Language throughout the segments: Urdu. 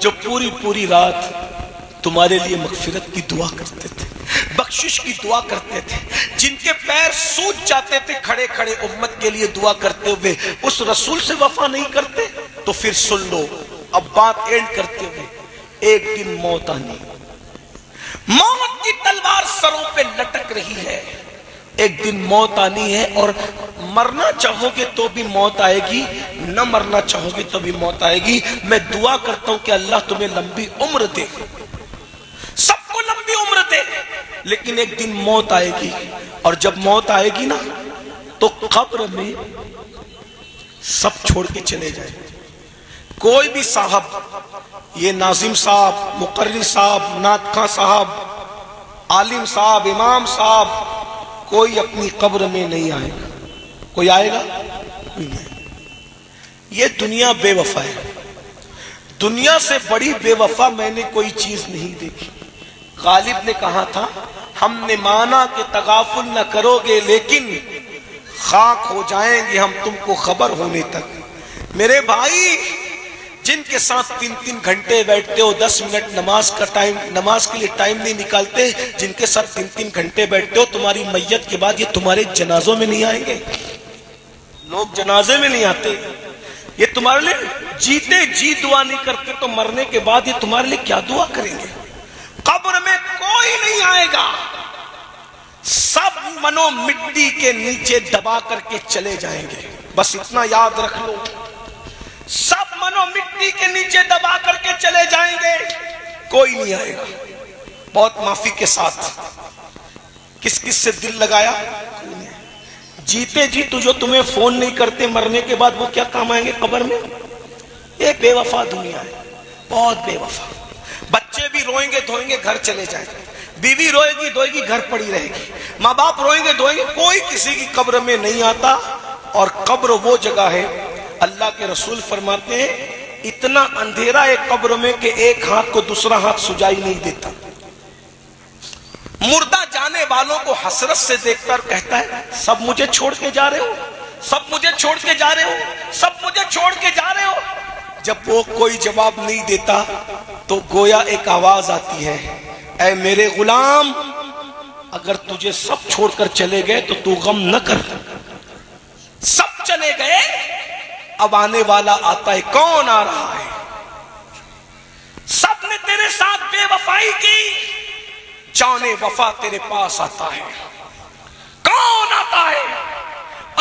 جو پوری پوری رات تمہارے لیے مغفرت کی دعا کرتے تھے، بخشش کی دعا کرتے تھے، جن کے پیر سوج جاتے تھے کھڑے کھڑے امت کے لیے دعا کرتے ہوئے، اس رسول سے وفا نہیں کرتے؟ تو پھر سن لو، اب بات اینڈ کرتے ہوئے، ایک دن موت آنی، موت کی تلوار سروں پہ لٹک رہی ہے، ایک دن موت آنی ہے، اور مرنا چاہو گے تو بھی موت آئے گی، نہ مرنا چاہو گے تو بھی موت آئے گی۔ میں دعا کرتا ہوں کہ اللہ تمہیں لمبی عمر دے، سب کو لمبی عمر دے، لیکن ایک دن موت آئے گی، اور جب موت آئے گی نا تو قبر میں سب چھوڑ کے چلے جائیں۔ کوئی بھی صاحب، یہ ناظم صاحب، مقرر صاحب، نعت خواں صاحب، عالم صاحب، امام صاحب، کوئی اپنی قبر میں نہیں آئے گا۔ کوئی آئے گا؟ کوئی نہیں۔ یہ دنیا بے وفا ہے، دنیا سے بڑی بے وفا میں نے کوئی چیز نہیں دیکھی۔ غالب نے کہا تھا، ہم نے مانا کہ تغافل نہ کرو گے، لیکن خاک ہو جائیں گے ہم تم کو خبر ہونے تک۔ میرے بھائی، جن کے ساتھ 3 گھنٹے بیٹھتے ہو، 10 منٹ نماز کے لیے ٹائم نہیں نکالتے، جن کے ساتھ 3 گھنٹے بیٹھتے ہو، تمہاری میت کے بعد یہ تمہارے جنازوں میں نہیں آئیں گے؟ لوگ جنازے میں نہیں آتے، یہ تمہارے لیے جیتے جی دعا نہیں کرتے، تو مرنے کے بعد یہ تمہارے لیے کیا دعا کریں گے؟ قبر میں کوئی نہیں آئے گا، سب منو مٹی کے نیچے دبا کر کے چلے جائیں گے۔ بس اتنا یاد رکھ لو، سب منو مٹی کے نیچے دبا کر کے چلے جائیں گے، کوئی نہیں آئے گا۔ بہت معافی کے ساتھ، کس کس سے دل لگایا؟ جیتے جی تو جو تمہیں فون نہیں کرتے، مرنے کے بعد وہ کیا کام آئیں گے قبر میں؟ یہ بے وفا دنیا ہے، بہت بے وفا۔ بچے بھی روئیں گے دھوئیں گے گھر چلے جائیں گے، بیوی روئے گی دھوئے گی گھر پڑی رہے گی، ماں باپ روئیں گے دھوئیں گے، کوئی کسی کی قبر میں نہیں آتا۔ اور قبر وہ جگہ ہے، اللہ کے رسول فرماتے ہیں، اتنا اندھیرا ہے قبر میں کہ ایک ہاتھ کو دوسرا ہاتھ سجائی نہیں دیتا۔ مردہ جانے والوں کو حسرت سے دیکھ کر کہتا ہے، سب مجھے چھوڑ کے جا رہے ہو، سب مجھے چھوڑ کے جا رہے ہو، سب مجھے چھوڑ کے جا رہے ہو۔ جب وہ کوئی جواب نہیں دیتا تو گویا ایک آواز آتی ہے، اے میرے غلام، اگر تجھے سب چھوڑ کر چلے گئے تو تو غم نہ کر، سب چلے گئے، اب آنے والا آتا ہے۔ کون آ رہا ہے؟ سب نے تیرے ساتھ بے وفائی کی، جانے وفا تیرے پاس آتا ہے۔ کون آتا ہے؟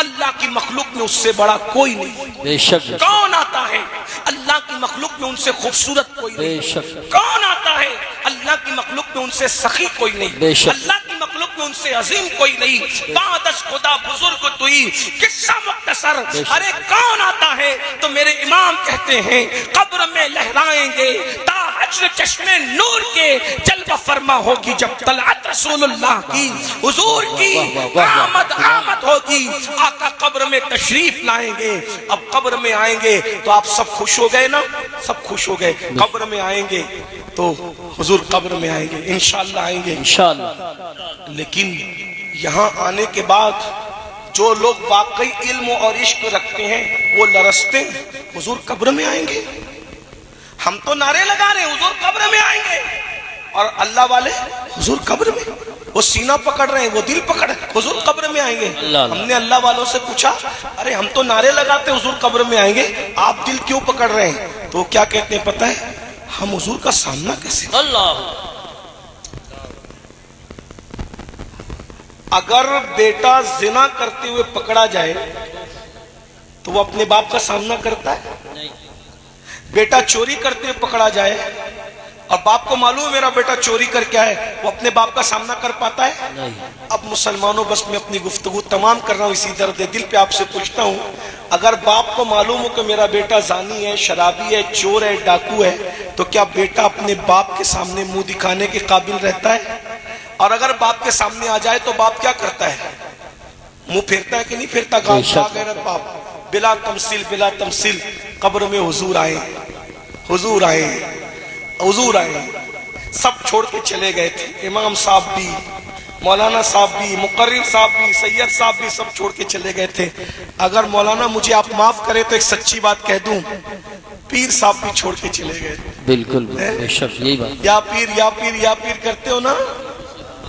اللہ کی مخلوق میں اس سے بڑا کوئی نہیں۔ بے شک۔ کون آتا ہے؟ اللہ کی مخلوق میں ان سے خوبصورت کوئی نہیں۔ بے شک۔ کون آتا ہے؟ اللہ کی مخلوق میں ان سے سخی کوئی نہیں۔ بے شک۔ اللہ کی مخلوق میں ان سے عظیم کوئی نہیں۔ بعد از خدا بزرگ توئی، قصہ مختصر۔ ارے کون آتا ہے؟ تو میرے امام کہتے ہیں، قبر میں لہرائیں گے تا حشر چشمے نور کے، جلوہ فرما ہوگی جب طلعت رسول اللہ کی، حضور کی آمد ہوگی، آقا قبر میں تشریف لائیں گے۔ اب قبر میں آئیں گے تو آپ سب خوش ہو گئے نا؟ سب خوش ہو گئے۔ قبر میں آئیں گے تو حضور قبر میں آئیں گے، انشاءاللہ آئیں گے انشاءاللہ۔ لیکن یہاں آنے کے بعد جو لوگ واقعی علم اور عشق رکھتے ہیں وہ لرزتے ہیں، حضور قبر میں آئیں گے۔ ہم تو نعرے لگا رہے ہیں حضور قبر میں آئیں گے، اور اللہ والے حضور قبر میں، وہ سینہ پکڑ رہے ہیں، وہ دل پکڑ رہے ہیں، حضور قبر میں آئیں گے۔ ہم نے اللہ والوں سے پوچھا، ارے ہم تو نعرے لگاتے حضور قبر میں آئیں گے، آپ دل کیوں پکڑ رہے ہیں؟ تو کیا کہتے ہیں پتہ ہے؟ ہم حضور کا سامنا کیسے؟ اللہ، اگر بیٹا زنا کرتے ہوئے پکڑا جائے تو وہ اپنے باپ کا سامنا کرتا ہے؟ بیٹا چوری کرتے ہوئے پکڑا جائے اور باپ کو معلوم ہے میرا بیٹا چوری کر کے آئے، وہ اپنے باپ کا سامنا کر پاتا ہے؟ اب مسلمانوں، بس میں اپنی گفتگو تمام کر رہا ہوں اسی درد دل پہ آپ سے پوچھتا ہوں، اگر باپ کو معلوم ہو کہ میرا بیٹا زانی ہے، شرابی ہے، چور ہے، ڈاکو ہے، تو کیا بیٹا اپنے باپ کے سامنے منہ دکھانے کے قابل رہتا ہے؟ اور اگر باپ کے سامنے آ جائے تو باپ کیا کرتا ہے؟ منہ پھیرتا ہے کہ نہیں پھیرتا؟ غیرت باپ بلا تمثیل قبر میں حضور آئے، حضور آئے، حضور آئے۔ سب چھوڑ کے چلے گئے تھے، امام صاحب بھی، مولانا صاحب بھی، مقرر صاحب بھی، سید صاحب بھی، سب چھوڑ کے چلے گئے تھے۔ اگر مولانا مجھے آپ معاف کریں تو ایک سچی بات کہہ دوں، پیر صاحب بھی چھوڑ کے چلے گئے. بالکل بے شک یہی بات. یا پیر یا پیر یا پیر کرتے ہو نا,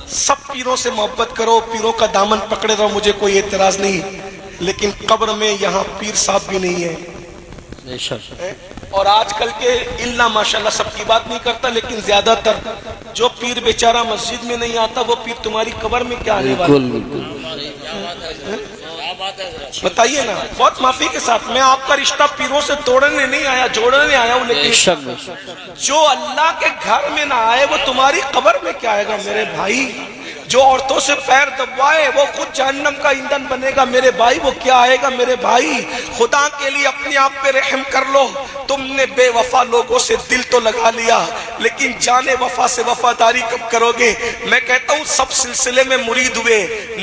سب پیروں سے محبت کرو, پیروں کا دامن پکڑے رہو, مجھے کوئی اعتراض نہیں, لیکن قبر میں یہاں پیر صاحب بھی نہیں ہے. بے شک. اور آج کل کے اللہ ماشاءاللہ سب کی بات نہیں کرتا, لیکن زیادہ تر جو پیر بیچارہ مسجد میں نہیں آتا وہ پیر تمہاری قبر میں کیا آنے والا. بتائیے نا, بہت معافی کے ساتھ, میں آپ کا رشتہ پیروں سے توڑنے نہیں آیا, جوڑنے آیا ہوں, لیکن جو اللہ کے گھر میں نہ آئے وہ تمہاری قبر میں کیا آئے گا میرے بھائی. جو عورتوں سے پیر دبوائے وہ خود جہنم کا ایندھن بنے گا میرے بھائی, وہ کیا آئے گا میرے بھائی. خدا کے لیے اپنے آپ پہ رحم کر لو. تم نے بے وفا لوگوں سے دل تو لگا لیا, لیکن جانے وفا سے وفاداری کب کرو گے. میں کہتا ہوں سب سلسلے میں مرید ہوئے,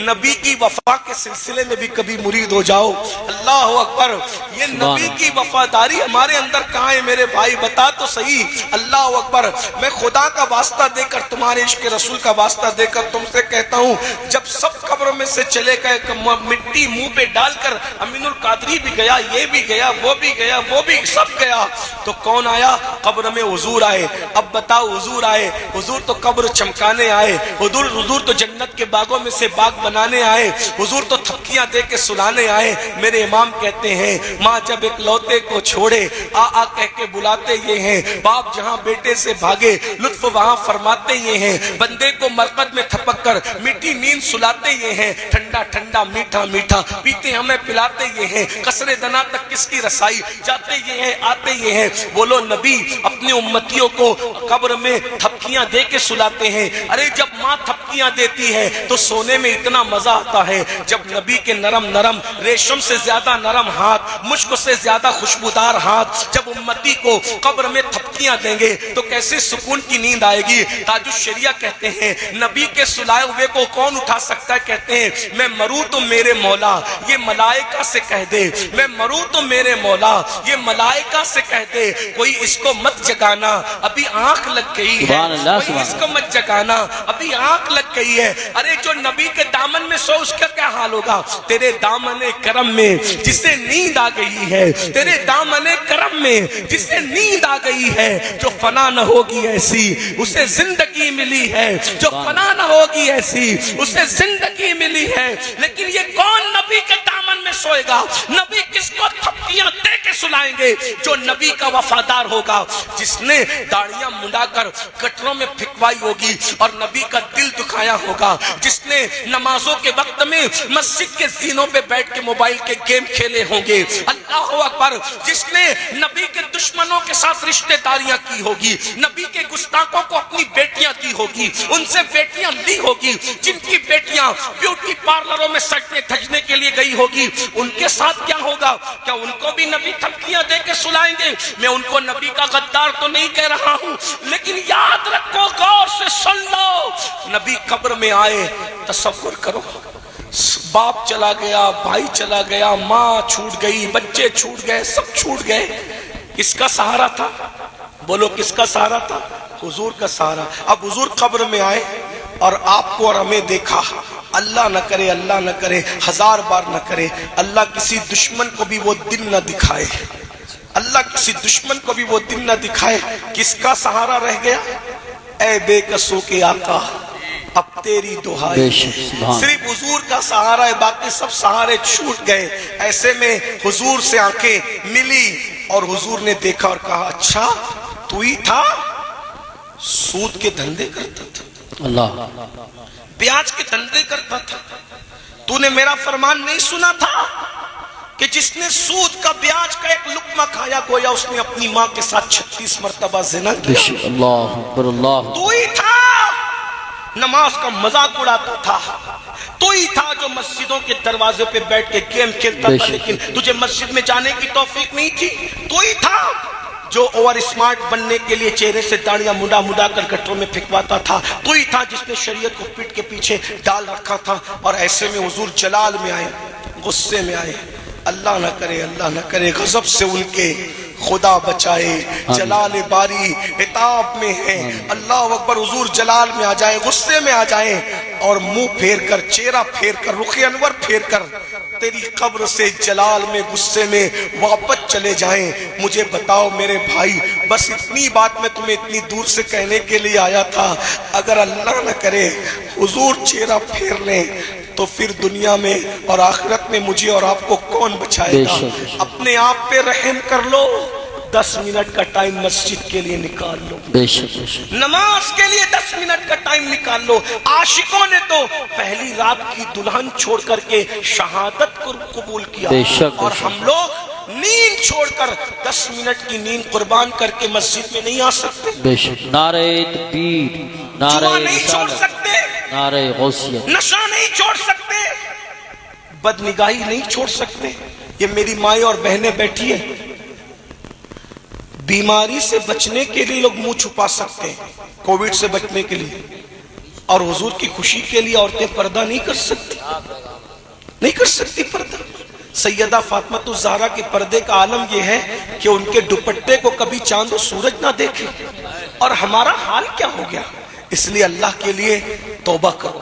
نبی کی وفا کے سلسلے میں بھی کبھی مرید ہو جاؤ. اللہ اکبر. یہ نبی کی وفاداری ہمارے اندر کہاں ہے میرے بھائی, بتا تو صحیح. اللہ اکبر. میں خدا کا واسطہ دے کر, تمہارے عشق رسول کا واسطہ دے کر تم سے کہتا ہوں, جب سب قبر میں سے چلے گئے, مٹی منہ پہ ڈال کر امین القادری بھی گیا, یہ بھی گیا, وہ بھی گیا, وہ بھی سب گیا, تو کون آیا قبر میں؟ حضور آئے. اب بتاؤ, حضور آئے, حضور تو قبر چمکانے آئے, حضور تو جنت کے باغوں میں سے باغ بنانے آئے, حضور تو تھپکیاں دے کے سلانے آئے. میرے امام کہتے ہیں ماں جب ایک لوتے کو چھوڑے آ کہہ کے بلاتے یہ ہیں, باپ جہاں بیٹے سے بھاگے لطف وہاں فرماتے یہ ہیں, بندے کو مرقد میں تھپک کر میٹھی نیند سلاتے یہ ہیں, ٹھنڈا ٹھنڈا میٹھا میٹھا پیتے ہمیں پلاتے یہ ہیں, قصر دنا تک کس کی رسائی, جاتے یہ ہیں آتے یہ ہیں. بولو نبی اپنے امتیوں کو قبر میں تھپکیاں دے کے سلاتے ہیں. ارے جب ماں تھپکیاں دیتی ہے تو سونے میں اتنا مزہ آتا ہے, جب نبی کے نرم نرم ریشم سے زیادہ نرم ہاتھ, مشک سے زیادہ خوشبودار ہاتھ جب امتی کو قبر میں تھپکیاں دیں گے تو کیسے سکون کی نیند آئے گی. تاج الشریعہ کہتے ہیں نبی کے سلائے ہوئے کو کون اٹھا سکتا ہے, کہتے ہیں میں مروں تو میرے مولا یہ ملائکہ سے کہہ دے, میں مروں تو میرے مولا یہ ملائکہ سے کہہ دے, کوئی اس کو مت جگانا ابھی آنکھ لگ گئی ہے, کوئی اس کو مت جگانا ابھی آنکھ لگ گئی ہے. ارے جو نبی کے دامن میں سو اس کا کیا حال ہوگا. تیرے دامن کرم میں جسے نیند آ گئی ہے, تیرے دامن کرم میں جسے نیند آ گئی ہے, جو فنا نہ ہوگی ایسی اسے زندگی ملی ہے, جو فنا نہ ہوگی ایسی اسے زندگی ملی ہے. لیکن یہ کون نبی کے دامن میں سوئے گا؟ نبی کس کو تھپکیاں دے کے سلائیں گے؟ جو نبی کا وفادار ہوگا, جس نے داڑیاں منڈا کر کٹروں میں پھکوائی ہوگی اور نبی کا دل دکھایا ہوگا, جس نے نمازوں کے وقت میں مسجد کے زینوں پہ بیٹھ کے موبائل کے گیم کھیلے ہوں گے. اللہ اکبر. جس نے نبی کے دشمنوں کے ساتھ رشتہ داریاں کی ہوگی, نبی کے گستاخوں کو اپنی بیٹیاں دی ہوگی, ان سے بیٹیاں لی ہوگی, جن کی بیٹیاں بیوٹی پارلروں میں سجنے دھجنے کے لیے گئی ہوگی, ان کے ساتھ کیا ہوگا؟ کیا ان کو بھی نبی تھپکیاں دے کے سلائیں گے؟ میں ان کو نبی کا غدار تو نہیں کہہ رہا ہوں, لیکن یاد رکھو, غور سے سن لو, نبی قبر میں آئے. تصور کرو, باپ چلا گیا, بھائی چلا گیا, ماں چھوٹ گئی, بچے چھوٹ گئے, سب چھوٹ گئے. کس کا سہارا تھا؟ بولو کس کا سہارا تھا؟ حضور کا سہارا. اب حضور قبر میں آئے اور آپ کو اور ہمیں دیکھا. اللہ نہ کرے, اللہ نہ کرے, ہزار بار نہ کرے, اللہ کسی دشمن کو بھی وہ دن نہ دکھائے, اللہ کسی دشمن کو بھی وہ دن نہ دکھائے. کس کا سہارا رہ گیا؟ اے بے قصوں کے آقا اب تیری دعائیں, صرف حضور کا سہارا ہے, باقی سب سہارے چھوٹ گئے. ایسے میں حضور سے آنکھیں ملی اور حضور نے دیکھا اور کہا اچھا تو ہی تھا سود کے دھندے کرتا تھا, اللہ بیاج کے دھندے کرتا تھا, تو نے میرا فرمان نہیں سنا تھا کہ جس نے سود کا بیاج کا ایک لقمہ کھایا گویا اس نے اپنی ماں کے ساتھ 36 مرتبہ زنا کیا. اللہ اکبر, اللہ. تو ہی تھا نماز کا مذاق اڑاتا تھا, تو ہی تھا جو مسجدوں کے دروازے پہ بیٹھ کے گیم کھیلتا تھا لیکن تجھے مسجد میں جانے کی توفیق نہیں تھی, تو ہی تھا جو اوور اسمارٹ بننے کے لیے چہرے سے داڑیاں مڈا مڈا کر گٹروں میں پھینکواتا تھا, تو ہی تھا جس نے شریعت کو پیٹ کے پیچھے ڈال رکھا تھا. اور ایسے میں حضور جلال میں آئے, غصے میں آئے. اللہ نہ کرے, اللہ نہ کرے, غضب سے ان کے خدا بچائے, جلال باری عتاب میں ہے. اللہ اکبر. حضور جلال میں آ جائیں, غصے میں آ جائیں اور منہ پھیر کر, چہرہ پھیر کر, رخ انور پھیر کر تیری قبر سے جلال میں غصے میں واپس چلے جائیں. مجھے بتاؤ میرے بھائی, بس اتنی بات میں تمہیں اتنی دور سے کہنے کے لیے آیا تھا, اگر اللہ نہ کرے حضور چہرہ پھیر لیں تو پھر دنیا میں اور آخرت میں مجھے اور آپ کو کون بچائے گا؟ اپنے آپ پہ رحم کر لو. 10 منٹ کا ٹائم مسجد کے لیے نکال لو, بے شک بے شک, نماز کے لیے 10 منٹ کا ٹائم نکال لو. عاشقوں نے تو پہلی رات کی دلہن چھوڑ کر کے شہادت کو قبول کیا, بے شک, اور ہم لوگ نیند چھوڑ کر 10 منٹ کی نیند قربان کر کے مسجد میں نہیں آ سکتے. بے شک. نعرہ تکبیر, نعرہ جوا نہیں چھوڑ رسالت, سکتے, نعرہ غوثیت, نشہ نہیں چھوڑ سکتے, بد نگاہی نہیں چھوڑ سکتے. یہ میری مائیں اور بہنیں بیٹھی ہیں, بیماری سے بچنے کے لیے لوگ منہ چھپا سکتے ہیں, کووڈ سے بچنے کے لیے, اور حضور کی خوشی کے لیے عورتیں پردہ نہیں کر سکتی, نہیں کر سکتی پردہ. سیدہ فاطمہ الزہرا کے پردے کا عالم یہ ہے کہ ان کے دوپٹے کو کبھی چاند و سورج نہ دیکھے, اور ہمارا حال کیا ہو گیا. اس لیے اللہ کے لیے توبہ کرو,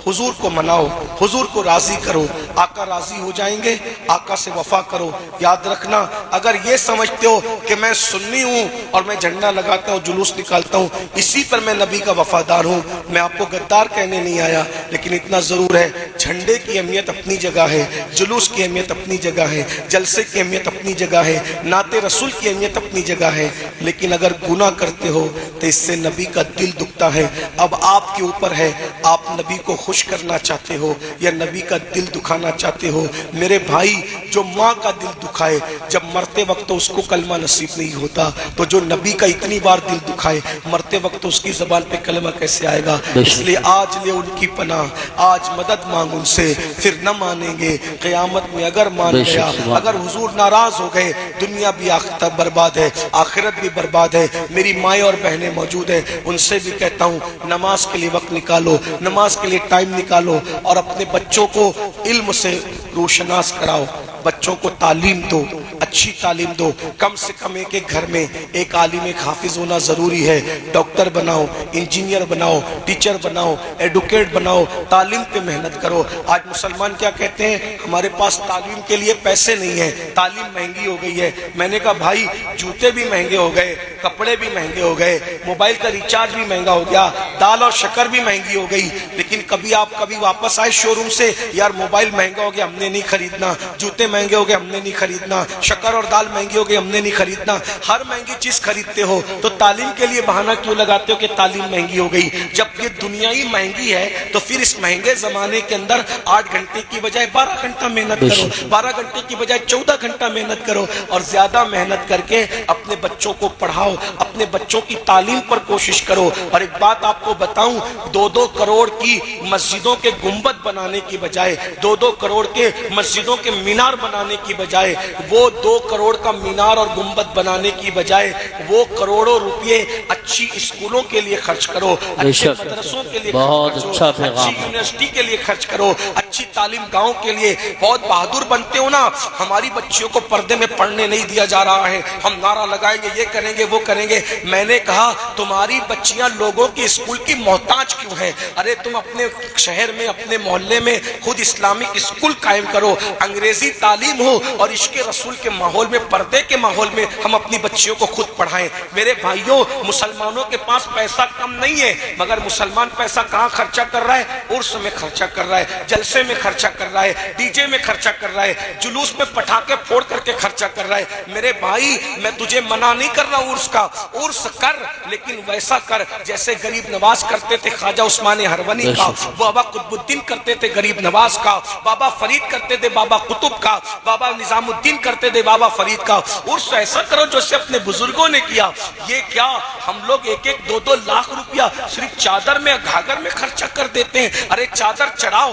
حضور کو مناؤ, حضور کو راضی کرو, آقا راضی ہو جائیں گے. آقا سے وفا کرو. یاد رکھنا, اگر یہ سمجھتے ہو کہ میں سنی ہوں اور میں جھنڈا لگاتا ہوں, جلوس نکالتا ہوں, اسی پر میں نبی کا وفادار ہوں, میں آپ کو غدار کہنے نہیں آیا, لیکن اتنا ضرور ہے, جھنڈے کی اہمیت اپنی جگہ ہے, جلوس کی اہمیت اپنی جگہ ہے, جلسے کی اہمیت اپنی جگہ ہے, نعت رسول کی اہمیت اپنی جگہ ہے, لیکن اگر گناہ کرتے ہو تو اس سے نبی کا دل دکھتا ہے. اب آپ کے اوپر ہے, آپ نبی کو خوش کرنا چاہتے ہو یا نبی کا دل دکھانا چاہتے ہو. میرے بھائی, جو ماں کا دل دکھائے جب مرتے وقت تو اس کو کلمہ نصیب نہیں ہوتا, تو جو نبی کا اتنی بار دل دکھائے مرتے وقت تو اس کی زبان پہ کلمہ کیسے آئے گا؟ اس لیے آج لے ان کی پناہ, آج مدد مانگ ان سے, پھر نہ مانیں گے قیامت میں. اگر مان گیا, اگر حضور ناراض ہو گئے, دنیا بھی برباد ہے, آخرت بھی برباد ہے. میری مائیں اور بہنیں موجود ہیں, ان سے بھی کہتا ہوں نماز کے لیے وقت نکالو, نماز کے لیے ٹائم نکالو, اور اپنے بچوں کو علم سے روشناس کراؤ, بچوں کو تعلیم دو, اچھی تعلیم دو. کم سے کم ایک ایک گھر میں ایک عالم ایک حافظ ہونا ضروری ہے. ڈاکٹر بناؤ, انجینئر بناؤ, ٹیچر بناؤ, ایڈوکیٹ بناؤ, تعلیم پہ محنت کرو. آج مسلمان کیا کہتے ہیں, ہمارے پاس تعلیم کے لیے پیسے نہیں ہیں, تعلیم مہنگی ہو گئی ہے. میں نے کہا بھائی, جوتے بھی مہنگے ہو گئے, کپڑے بھی مہنگے ہو گئے, موبائل کا ریچارج بھی مہنگا ہو گیا, دال اور شکر بھی مہنگی ہو گئی, لیکن کبھی آپ کبھی واپس آئے شو روم سے, یار موبائل مہنگا ہو گیا, ہم نے نہیں خریدنا, جوتے مہنگے ہو گئے, ہم نے نہیں خریدنا, شکر اور دال مہنگی ہو گئی, ہم نے نہیں خریدنا. ہر مہنگی چیز خریدتے ہو تو تعلیم کے لیے بہانہ کیوں لگاتے ہو کہ تعلیم مہنگی ہو گئی؟ جب یہ دنیا ہی مہنگی ہے تو پھر اس مہنگے زمانے کے اندر 8 گھنٹے کی بجائے 12 گھنٹہ محنت کرو, 12 گھنٹے کی بجائے 14 گھنٹہ محنت کرو, اور زیادہ محنت کر کے اپنے بچوں کو پڑھاؤ, اپنے بچوں کی تعلیم پر کوشش کرو. اور ایک بات آپ کو بتاؤں, 2-2 کروڑ کی مسجدوں کے گنبد بنانے کی بجائے, 2-2 کروڑ کے مسجدوں کے مینار بنانے کی بجائے, وہ 2 کروڑ کا مینار اور گنبد بنانے کی بجائے وہ کروڑوں روپے اچھی اسکولوں کے لیے خرچ کرو, اچھے مدرسوں کے لیے خرچ کرو, اچھی یونیورسٹی کے لیے خرچ کرو, اچھی تعلیم گاؤں کے لیے. بہت بہادر بنتے ہو نا, ہماری بچیوں کو پردے میں پڑھنے نہیں دیا جا رہا ہے, ہم نعرہ لگائیں گے, یہ کریں گے, وہ کریں گے. میں نے کہا تمہاری بچیاں لوگوں کے اسکول کی محتاج کیوں ہیں؟ ارے تم اپنے شہر میں, اپنے محلے میں خود اسلامک اسکول قائم کرو, انگریزی تعلیم ہو, اور عشق رسول کے ماحول میں, پردے کے ماحول میں ہم اپنی بچیوں کو خود پڑھائیں. میرے بھائیوں, مسلمانوں کے پاس پیسہ کم نہیں ہے, مگر مسلمان پیسہ کہاں خرچہ کر رہا ہے؟ عرس میں خرچہ کر رہا ہے, جلسے میں خرچہ کر رہا ہے, ڈی جے میں خرچہ کر رہا ہے, جلوس میں پٹاخے پھوڑ کر کے خرچہ کر رہا ہے. میرے بھائی, میں تجھے منع نہیں کر رہا عرس کا, عرس کر, لیکن ویسا کر جیسے غریب نواز کرتے تھے خواجہ عثمان ہرونی کا, بابا قطب الدین کرتے تھے غریب نواز کا, بابا فرید کرتے تھے بابا قطب کا, بابا نظام الدین کرتے تھے بابا فرید کا. عرس ایسا کرو جیسے اپنے بزرگوں نے کیا. یہ کیا ہم لوگ 1-2 لاکھ روپیہ صرف چادر میں, گھاگھر میں خرچہ کر دیتے ہیں. ارے چادر چڑھاؤ,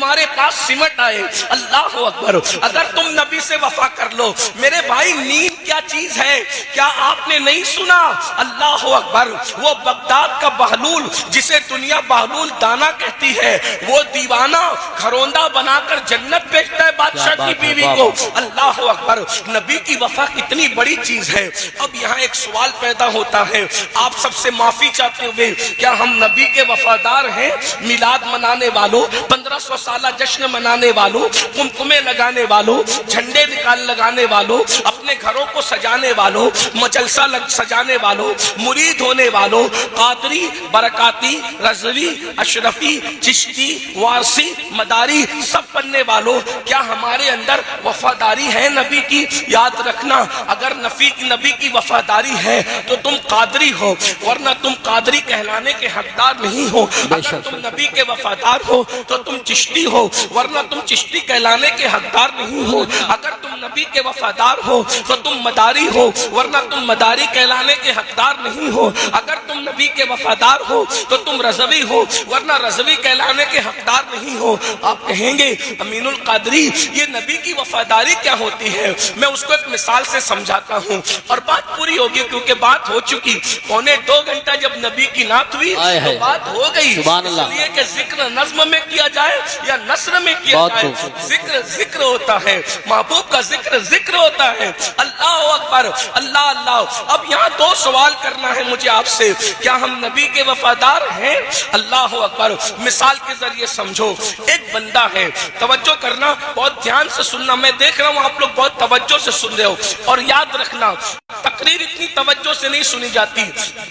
تمہارے پاس سمٹ آئے. اللہ اکبر. اگر تم نبی سے وفا کر لو میرے بھائی, نیند کیا چیز ہے, کیا آپ نے نہیں سنا؟ اللہ اکبر. وہ بغداد کا بہلول جسے دنیا بہلول دانا کہتی ہے, وہ دیوانہ گھروندہ بنا کر جنت بھیجتا ہے بادشاہ کی بیوی کو. اللہ اکبر. نبی کی وفا کتنی بڑی چیز ہے. اب یہاں ایک سوال پیدا ہوتا ہے, آپ سب سے معافی چاہتے ہوئے, کیا ہم نبی کے وفادار ہیں؟ میلاد منانے والوں, 1500 سالہ جشن منانے والوں, قمقمے لگانے والوں, جھنڈے لگانے والوں, اپنے گھروں کو سجانے والوں, مجلسہ سجانے والوں, مرید ہونے والوں, قادری, برکاتی, رضوی, اشرفی, چشتی, وارسی, مداری سب بننے والوں, کیا ہمارے اندر وفاداری ہے نبی کی؟ یاد رکھنا, اگر نبی کی وفاداری ہے تو تم قادری ہو, ورنہ تم قادری کہلانے کے حقدار نہیں ہو. اگر تم نبی کے وفادار ہو تو تم چشتی ہو, ورنہ تم چشتی کہلانے کے حقدار نہیں ہو. اگر تم نبی کے وفادار ہو تو تم مداری ہو, ورنہ تم مداری کہلانے کے حقدار نہیں ہو. اگر تم نبی کے وفادار ہو تو تم رضوی ہو, ورنہ رضوی کہلانے کے حقدار نہیں ہو. آپ کہیں گے امین القادری یہ نبی کی وفاداری کیا ہوتی ہے؟ میں اس کو ایک مثال سے سمجھاتا ہوں اور بات پوری ہوگی, کیونکہ بات ہو چکی. 1.25 گھنٹہ جب نبی کی نعت ہوئی تو بات ہو گئی. اس لیے کہ ذکر نظم میں کیا جائے یا نثر میں کیا جائے, ذکر ہوتا ہے, محبوب کا ذکر ہوتا ہے. اللہ اکبر. اللہ اللہ. اب یہاں 2 سوال کرنا ہے مجھے آپ سے, کیا ہم نبی کے وفادار ہیں؟ اللہ اکبر. مثال کے ذریعے سمجھو. ایک بندہ ہے, توجہ کرنا, بہت دھیان سے سننا, میں دیکھ رہا ہوں آپ لوگ بہت توجہ سے سن رہے ہو, اور یاد رکھنا تقریر اتنی توجہ سے نہیں سنی جاتی,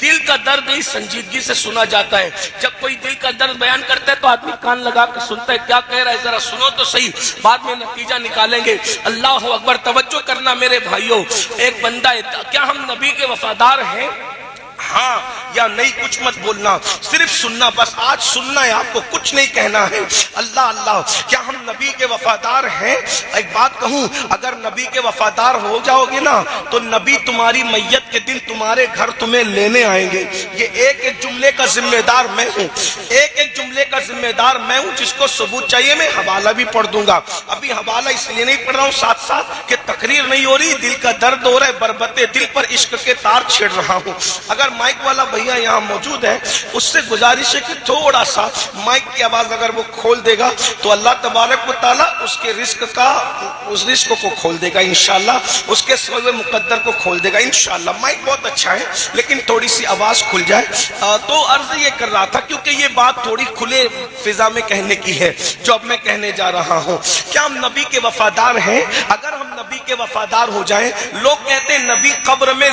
دل کا درد ہی سنجیدگی سے سنا جاتا ہے. جب کوئی دل کا درد بیان کرتا ہے تو آدمی کان لگا کے سنتا ہے, کیا کہہ رہا ہے ذرا سنو تو صحیح, بعد میں نتیجہ نکالیں گے. اللہ اکبر. توجہ کرنا میرے بھائیوں. ایک بندہ ہے, کیا ہم نبی کے وفادار ہیں؟ ہاں یا نہیں کچھ مت بولنا, صرف سننا, بس آج سننا ہے آپ کو, کچھ نہیں کہنا ہے. اللہ اللہ. کیا ہم نبی کے وفادار ہیں؟ ایک بات کہوں, اگر نبی کے وفادار ہو جاؤ گے نا تو نبی تمہاری میت کے دن تمہارے گھر تمہیں لینے آئیں گے. یہ ایک ایک جملے کا ذمہ دار میں ہوں, ایک ایک جملے کا ذمہ دار میں ہوں. جس کو ثبوت چاہیے میں حوالہ بھی پڑھ دوں گا. ابھی حوالہ اس لیے نہیں پڑھ رہا ہوں ساتھ ساتھ کہ تقریر نہیں ہو رہی, دل کا درد ہو رہا ہے, بربط دل پر عشق کے تار چھیڑ رہا ہوں. اگر مائک والا بھیا یہاں موجود ہے, اس سے گزارش ہے کہ تھوڑا سا مائک کی آواز اگر وہ کھول دے گا تو اللہ تبارک و تعالیٰ اس کے رزق کو کھول دے گا انشاءاللہ, اس کے سوئے مقدر کو کھول دے گا انشاءاللہ. مائک بہت اچھا ہے لیکن تھوڑی سی آواز کھل جائے. تو عرض یہ کر رہا تھا, کیونکہ یہ بات تھوڑی کھلے فضا میں کہنے کی ہے جو اب میں کہنے جا رہا ہوں. کیا ہم نبی کے وفادار ہیں؟ اگر ہم نبی کے وفادار ہو جائیں, لوگ کہتے ہیں نبی قبر میں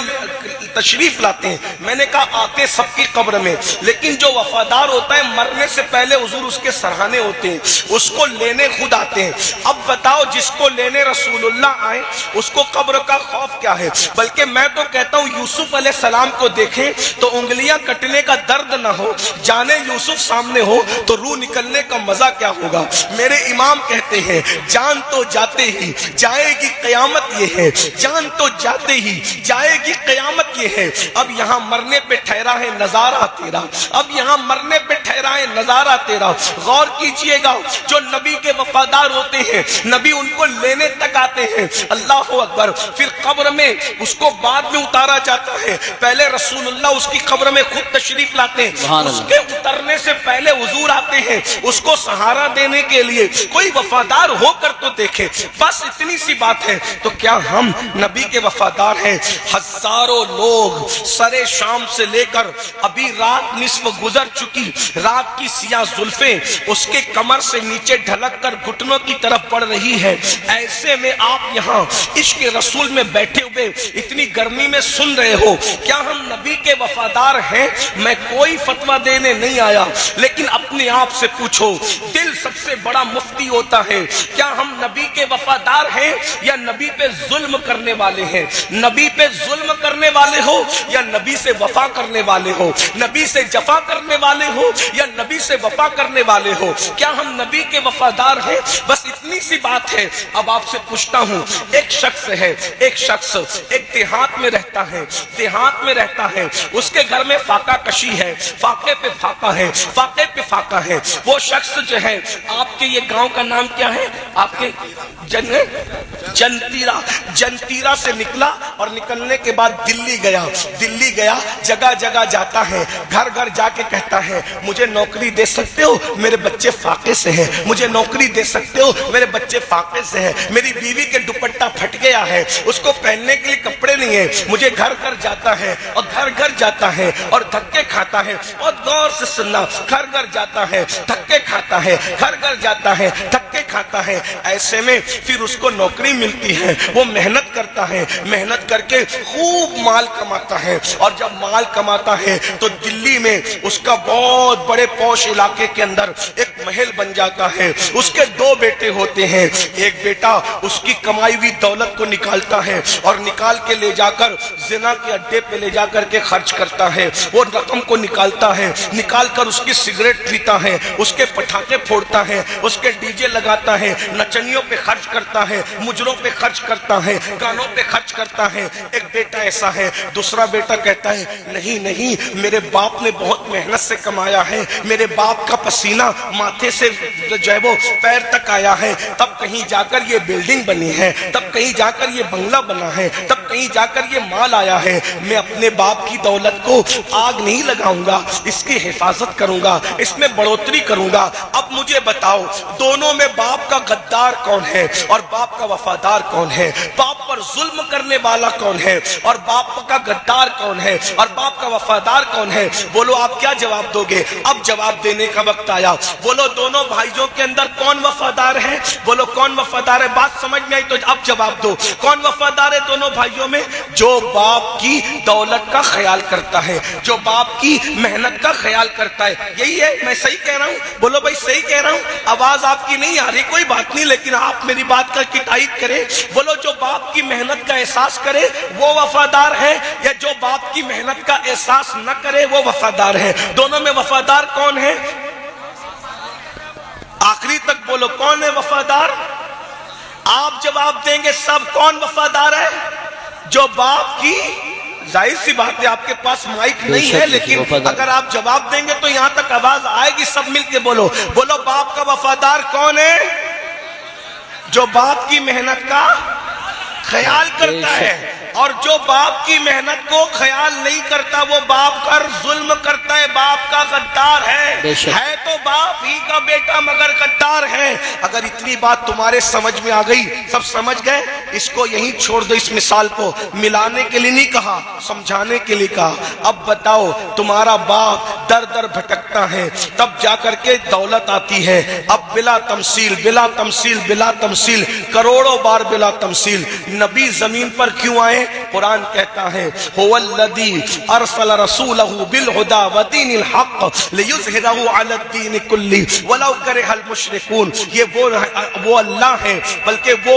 تشریف لاتے ہیں, میں نے کہا آتے سب کی قبر میں, لیکن جو وفادار ہوتا ہے مرنے سے پہلے حضور اس کے سرہانے ہوتے ہیں, اس کو لینے خود آتے ہیں. اب بتاؤ جس کو لینے رسول اللہ آئے اس کو قبر کا خوف کیا ہے؟ بلکہ میں تو کہتا ہوں یوسف علیہ السلام کو دیکھیں تو انگلیاں کٹنے کا درد نہ ہو, جانے یوسف سامنے ہو تو روح نکلنے کا مزہ کیا ہوگا. میرے امام کہتے ہیں جان تو جاتے ہی جائے گی قیامت یہ ہے, جان تو جاتے ہی جائے گی قیامت یہ ہے. اب یہاں مرنے پہ ٹھہرا ہے نظارہ تیرا, اب یہاں مرنے پہ ٹھہرا ہے نظارہ تیرا. غور کیجئے گا, جو نبی کے وفادار ہوتے ہیں نبی ان کو لینے تک آتے ہیں. اللہ اکبر. پھر قبر میں اس کو بعد میں اتارا جاتا ہے, پہلے رسول اللہ اس کی قبر میں خود تشریف لاتے ہیں, اس کے اترنے سے پہلے حضور آتے ہیں اس کو سہارا دینے کے لیے. کوئی وفادار ہو کر تو دیکھے, بس اتنی سی بات ہے. تو کیا ہم نبی کے وفادار ہیں؟ ہزاروں لوگ سرے شام سے لے کر ابھی رات نصف گزر چکی, رات کی سیاہ زلفیں اس کے کمر سے نیچے ڈھلک کر گھٹنوں کی طرف پڑ رہی ہے. ایسے میں آپ یہاں عشق رسول میں بیٹھے ہوئے اتنی گرمی میں سن رہے ہو. کیا ہم نبی کے وفادار ہیں؟ میں کوئی فتویٰ دینے نہیں آیا, لیکن اپنے آپ سے پوچھو, دل سب سے بڑا مفتی ہوتا ہے. کیا ہم نبی کے وفادار ہیں یا نبی پہ ظلم کرنے والے ہیں؟ نبی پہ ظلم کرنے والے ہو یا نبی سے وفا کرنے والے ہو؟ نبی سے جفا کرنے والے ہو یا نبی سے وفا کرنے والے ہو؟ کیا ہم نبی کے وفادار ہیں؟ بس اتنی سی بات ہے۔ اب آپ سے پوچھتا ہوں، ایک شخص ایک دیہات میں رہتا ہے، اس کے گھر میں فاقہ کشی ہے، فاقے پہ فاقہ ہے۔ وہ شخص جو ہے، آپ کے یہ گاؤں کا نام کیا ہے؟ آپ کے جنتیرا سے نکلا اور نکلنے کے بعد دلی گیا، جگہ جگہ جاتا ہے، گھر گھر جا کے کہتا ہے مجھے نوکری دے سکتے ہو؟ میرے بچے فاقے سے ہیں، مجھے نوکری دے سکتے ہو؟ میرے بچے فاقے سے ہیں، میری بیوی کے دوپٹہ پھٹ گیا ہے، اس کو پہننے کے لیے کپڑے نہیں ہیں۔ مجھے گھر گھر جاتا ہے اور دھکے کھاتا ہے، اور غور سے سننا، گھر گھر جاتا ہے، دھکے کھاتا ہے، گھر گھر جاتا ہے، دھکے کھاتا ہے۔ ایسے میں پھر اس کو نوکری ملتی ہے، وہ محنت کرتا ہے، محنت کر کے خوب مال کماتا ہے، اور جب مال کماتا ہے تو دلی میں اس کا بہت بڑے پوش علاقے کے اندر ایک محل بن جاتا ہے۔ اس کے 2 بیٹے ہوتے ہیں، ایک بیٹا اس کی کمائی ہوئی دولت کو نکالتا ہے اور نکال کے لے جا کر زنا کے اڈے پہ لے جا کر کے خرچ کرتا ہے، وہ رقم کو نکالتا ہے، نکال کر اس کی سگریٹ پیتا ہے، اس کے پٹاخے پھوڑتا ہے، اس کے ڈی جے لگاتا ہے، نچنیوں پہ خرچ کرتا ہے، مجروں پہ خرچ کرتا ہے، گانوں پہ خرچ کرتا ہے۔ ایک بیٹا ایسا ہے، دوسرا بیٹا کہتا ہے نہیں، میرے باپ نے بہت محنت سے کمایا ہے، میرے باپ کا پسینہ ماتھے سے جو ہے وہ پیر تک آیا ہے، تب کہیں جا کر یہ بلڈنگ بنی ہے، تب کہیں جا کر یہ بنگلہ بنا ہے، تب کہیں جا کر یہ مال آیا ہے۔ میں اپنے باپ کی دولت کو آگ نہیں لگاؤں گا، اس کی حفاظت کروں گا، اس میں بڑھوتری کروں گا۔ اب مجھے بتاؤ، دونوں میں باپ کا غدار کون ہے اور باپ کا وفادار کون ہے؟ باپ پر ظلم کرنے والا کون ہے اور باپ کا غدار کون ہے اور باپ کا وفادار کون ہے؟ بولو آپ کیا جواب دو گے؟ اب جواب دینے کا وقت آیا۔ بولو دونوں بھائیوں کے اندر کون وفادار ہے؟ بولو کون وفادار ہے؟ بات سمجھ میں آئی تو اب جواب دو، کون وفادار ہے دونوں بھائیوں میں؟ جو باپ کی دولت کا خیال کرتا ہے، جو باپ کی محنت کا خیال کرتا ہے۔ یہی ہے، میں صحیح کہہ رہا ہوں؟ بولو بھائی صحیح کہہ رہا ہوں؟ آواز آپ کی نہیں آ رہی، کوئی بات نہیں، لیکن آپ میری بات کا تائید کریں۔ بولو جو باپ کی محنت کا احساس کرے وہ وفادار ہے، یا جو باپ کی محنت کا احساس نہ کرے وہ وفادار ہے؟ دونوں میں وفادار کون ہے؟ آخری تک بولو کون ہے وفادار؟ آپ جواب دیں گے سب، کون وفادار ہے؟ جو باپ کی، ظاہر سی بات ہے آپ کے پاس مائک نہیں ہے، لیکن اگر آپ جواب دیں گے تو یہاں تک آواز آئے گی، سب مل کے بولو۔ بولو باپ کا وفادار کون ہے؟ جو باپ کی محنت کا خیال کرتا ہے، اور جو باپ کی محنت کو خیال نہیں کرتا وہ باپ پر ظلم کرتا ہے، باپ کا غدار ہے تو باپ ہی کا بیٹا مگر غدار ہے۔ اگر اتنی بات تمہارے سمجھ میں آ گئی، سب سمجھ گئے، اس کو یہیں چھوڑ دو، اس مثال کو ملانے کے لیے نہیں کہا، سمجھانے کے لیے کہا۔ اب بتاؤ، تمہارا باپ در در بھٹکتا ہے، تب جا کر کے دولت آتی ہے، اب بلا تمثیل کروڑوں بار بلا تمثیل نبی زمین پر کیوں آئے؟ قرآن کہتا ہے هو الذی ارسل رسولہ بالہدی ودین الحق لیظہرہ علی الدین کلہ ولو کرہ المشرکون۔ یہ وہ اللہ ہے، بلکہ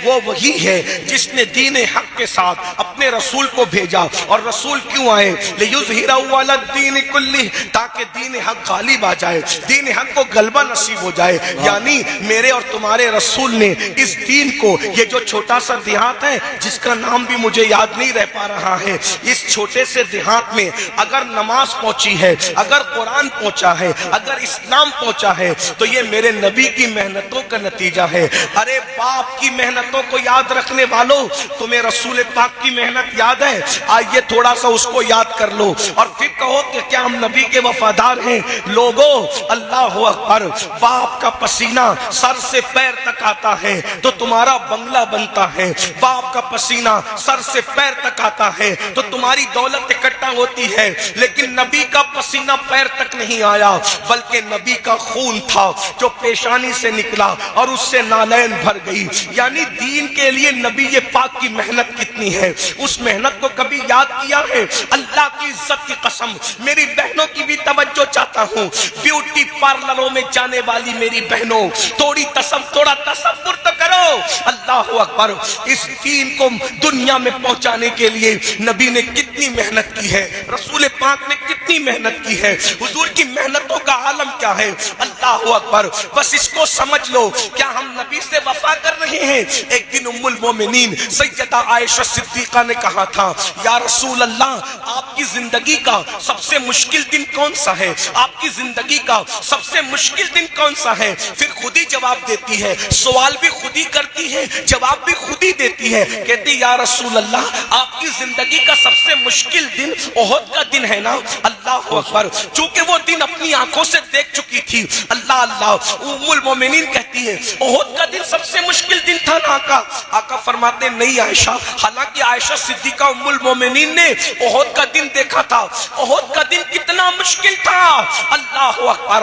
وہ وہی ہے جس نے دین حق کے ساتھ اپنے رسول کو بھیجا۔ اور رسول کیوں آئے؟ لیظہرہ علی الدین کلہ، تاکہ دین حق غالب آ جائے، دین حق کو غلبہ نصیب ہو جائے۔ یعنی میرے اور تمہارے رسول نے اس دین کو، یہ جو چھوٹا سا دیہات ہے جس کا نام بھی مجھے یاد نہیں رہ پا رہا ہے، اس چھوٹے سے دیہات میں اگر نماز پہنچی ہے، اگر قرآن پہنچا ہے، اگر اسلام پہنچا ہے، تو یہ میرے نبی کی محنتوں کا نتیجہ ہے۔ ارے باپ کی محنتوں کو یاد رکھنے والوں، تمہیں رسول پاک کی محنت یاد ہے؟ آئیے تھوڑا سا اس کو یاد کر لو اور پھر کہو کہ کیا ہم نبی کے وفادار ہیں؟ لوگوں، اللہ اکبر، باپ کا پسینہ سر سے پیر تک آتا ہے تو تمہارا بنگلہ بنتا ہے، باپ کا پسینہ سر سے پیر تک آتا ہے تو تمہاری دولت اکٹھا ہوتی ہے، لیکن نبی کا پسینہ پیر تک نہیں آیا، بلکہ نبی کا خون تھا جو پیشانی سے نکلا اور اس سے نالین بھر گئی۔ یعنی دین کے لیے نبی پاک کی محنت کتنی ہے، اس محنت کو کبھی یاد کیا ہے؟ اللہ کی عزت کی قسم، میری بہنوں کی بھی توجہ چاہتا ہوں، بیوٹی پارلروں میں جانے والی میری بہنوں، تھوڑا تصور تو کرو، اللہ اکبر، اس دین کو دنیا میں پہنچانے کے لیے نبی نے کتنی محنت کی ہے، رسول پاک نے کتنی کتنی محنت کی ہے, حضور کی محنتوں کا عالم کیا ہے. اللہ اکبر. بس اس کو سمجھ لو, کیا ہم نبی سے وفا کر رہے ہیں؟ ایک دن ام المومنین سیدہ عائشہ صدیقہ نے کہا تھا, یا رسول اللہ, آپ کی زندگی کا سب سے مشکل دن کون سا ہے؟ آپ کی زندگی کا سب سے مشکل دن کون سا ہے؟ پھر خود ہی جواب دیتی ہے, سوال بھی خود ہی کرتی ہے, جواب بھی خود ہی دیتی ہے. کہتی یا رسول اللہ, آپ کی زندگی کا سب سے مشکل دن احد کا دن ہے نا. اللہ اکبر. چونکہ وہ دن اپنی آنکھوں سے دیکھ چکی تھی. اللہ اللہ. ام المومنین کہتی ہے احد کا دن سب سے مشکل دن تھا نا آقا. آقا فرماتے نہیں عائشہ, حالانکہ عائشہ صدیقہ ام المومنین نے احد کا دن دیکھا تھا. احد کا دن کتنا مشکل تھا. اللہ اکبر.